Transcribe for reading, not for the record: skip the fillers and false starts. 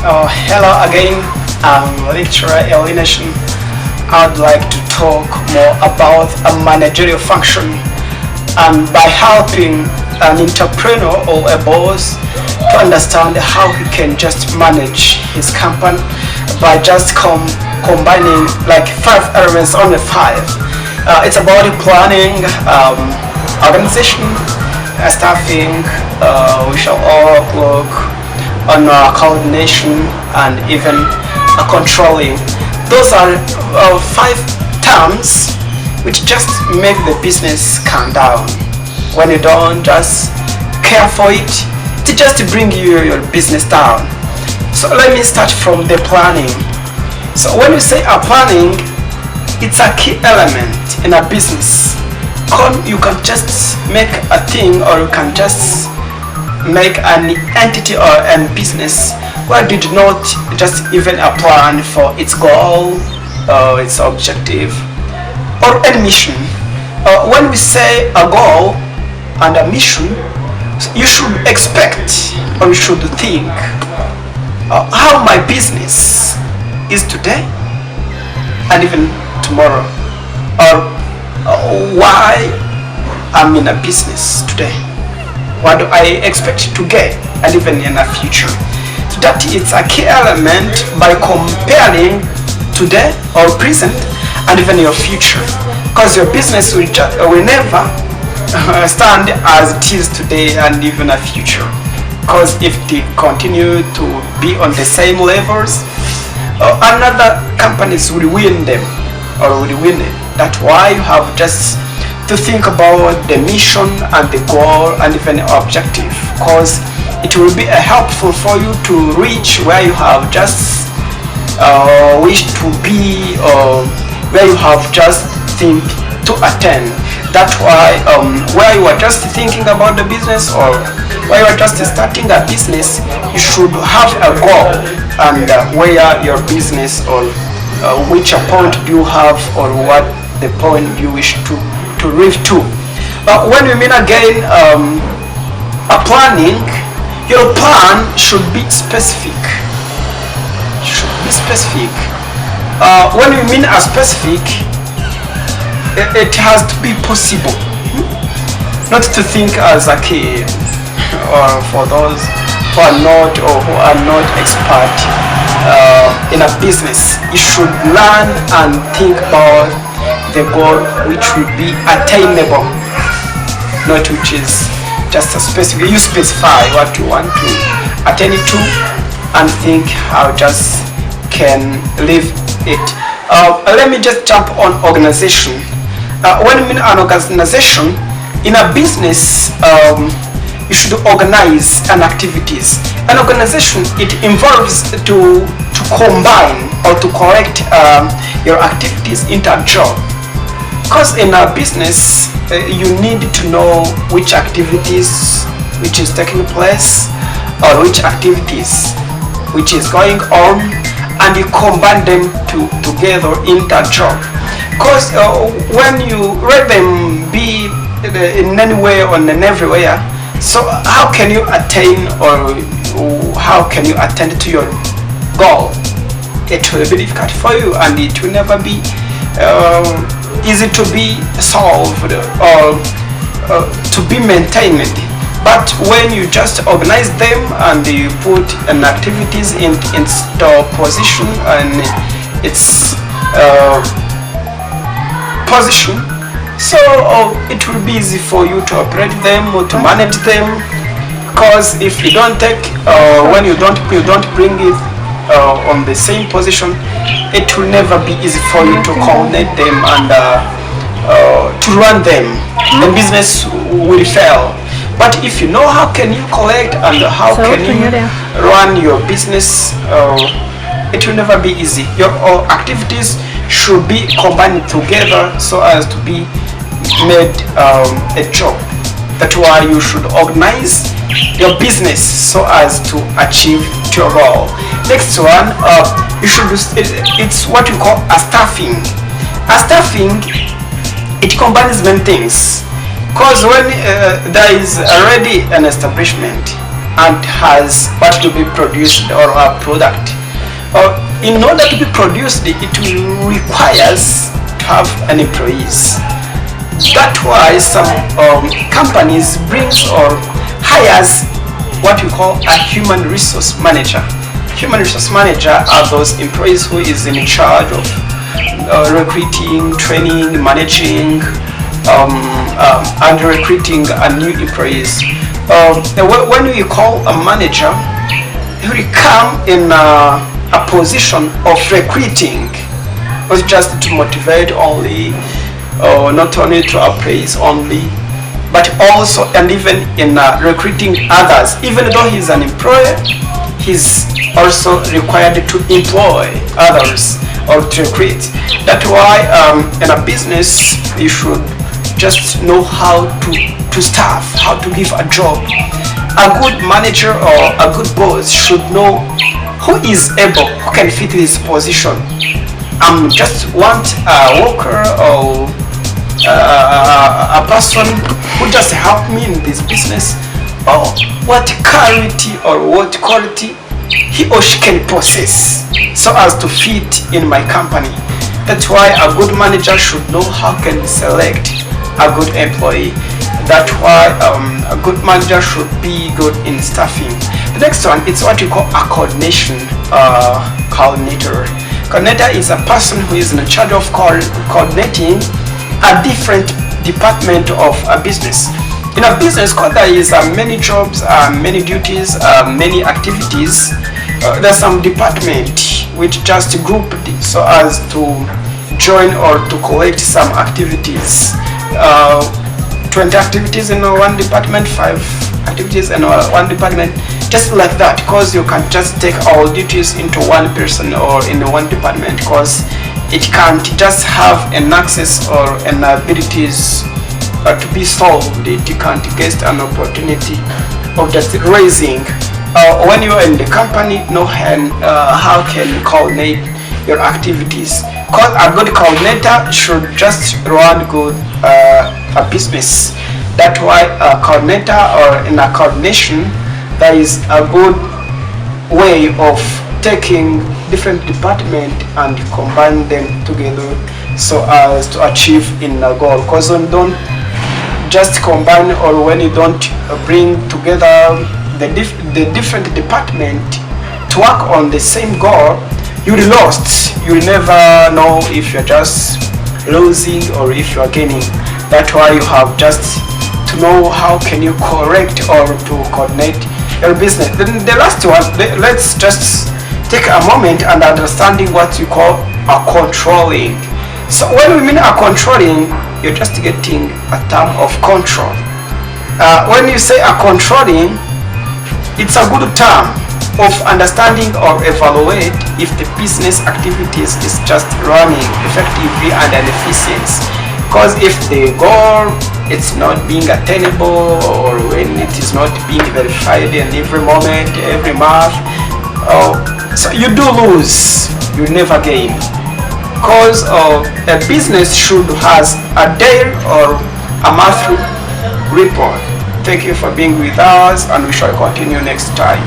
Hello again, I'm lecturer Elie. I'd like to talk more about a managerial function and by helping an entrepreneur or a boss to understand how he can just manage his company by just combining like 5 elements, only 5. It's about planning, organization, staffing. We shall all look on coordination and even controlling. Those are 5 terms which just make the business calm down. When you don't just care for it, it just bring your business down. So let me start from the planning. So when you say a planning, it's a key element in a business. You can just make a thing, or you can just make an entity or a business where did not just even a plan for its goal, its objective, or a mission. When we say a goal and a mission, you should expect or you should think how my business is today and even tomorrow, or why I'm in a business today. What do I expect to get and even in the future? So that it's a key element by comparing today or present and even your future, because your business will never stand as it is today and even a future, because if they continue to be on the same levels, another companies will win them or will win it. That's why you have just to think about the mission and the goal and even the objective, because it will be helpful for you to reach where you have just wished to be, or where you have just think to attend. That's why where you are just thinking about the business, or where you are just starting a business, you should have a goal and where your business, or which point do you have, or what the point you wish to reach to. When we mean again a planning, your plan should be specific. When we mean a specific, it has to be possible, not to think as a kid, or for those who are not expert in a business. You should learn and think about the goal which will be attainable, not which is just a specific. You specify what you want to attain it to and think how just can live it. Let me just jump on organization. When we mean an organization in a business, you should organize an activities. An organization, it involves to combine or to collect your activities into a job. Because in a business, you need to know which activities which is taking place, or which activities which is going on, and you combine them together into a job. Because when you let them be in any way or in everywhere, so how can you attain, or how can you attend to your goal? It will be difficult for you, and it will never be easy to be solved or to be maintained. But when you just organize them and you put an activities in the position and its position, so it will be easy for you to operate them or to manage them. Because if you don't take when you don't bring it on the same position, it will never be easy for you to coordinate them and to run them. The business will fail. But if you know how can you collect and how can you run your business, it will never be easy. Your activities should be combined together so as to be made a job. That's why you should organize your business so as to achieve your goal. Next one, you should do, it's what we call a staffing. A staffing, it combines many things. Because when there is already an establishment, and has what to be produced or a product. In order to be produced, it requires to have an employees. That's why some companies brings or hires what we call a human resource manager. Human resource manager are those employees who is in charge of recruiting, training, managing, and recruiting new employees. When we call a manager, he will come in a position of recruiting, not just to motivate only, not only to appraise only, but also and even in recruiting others. Even though he's an employer, he's also required to employ others or to recruit. That's why in a business you should just know how to staff, how to give a job. A good manager or a good boss should know who is able, who can fit his position. Just want a worker or a person who just help me in this business, or what quality or what quality he or she can possess so as to fit in my company. That's why a good manager should know how can select a good employee. That's why a good manager should be good in staffing. The next one, it's what we call a coordination coordinator. Coordinator is a person who is in charge of coordinating a different department of a business. In a business, there is many jobs, many duties, many activities. There's some department which just grouped so as to join or to collect some activities. 20 activities in one department, 5 activities in one department, just like that, because you can just take all duties into one person or in one department, because it can't just have an access or an abilities to be solved. It can't get an opportunity of just raising. When you are in the company, how can you coordinate your activities? Because a good coordinator should just run good a business. That's why a coordinator or in a coordination, there is a good way of taking different departments and combine them together so as to achieve in a goal. Because when you don't just combine, or when you don't bring together the different departments to work on the same goal, you'll be lost. You'll never know if you're just losing or if you're gaining. That's why you have just to know how can you correct or to coordinate your business. Then the last one, let's just take a moment and understanding what you call a controlling. So when we mean a controlling, you're just getting a term of control. When you say a controlling, it's a good term of understanding or evaluate if the business activities is just running effectively and efficient. Because if the goal it's not being attainable, or when it is not being verified in every moment, every month, so you do lose, you never gain. Because a business should has a daily or a monthly report. Thank you for being with us, and we shall continue next time.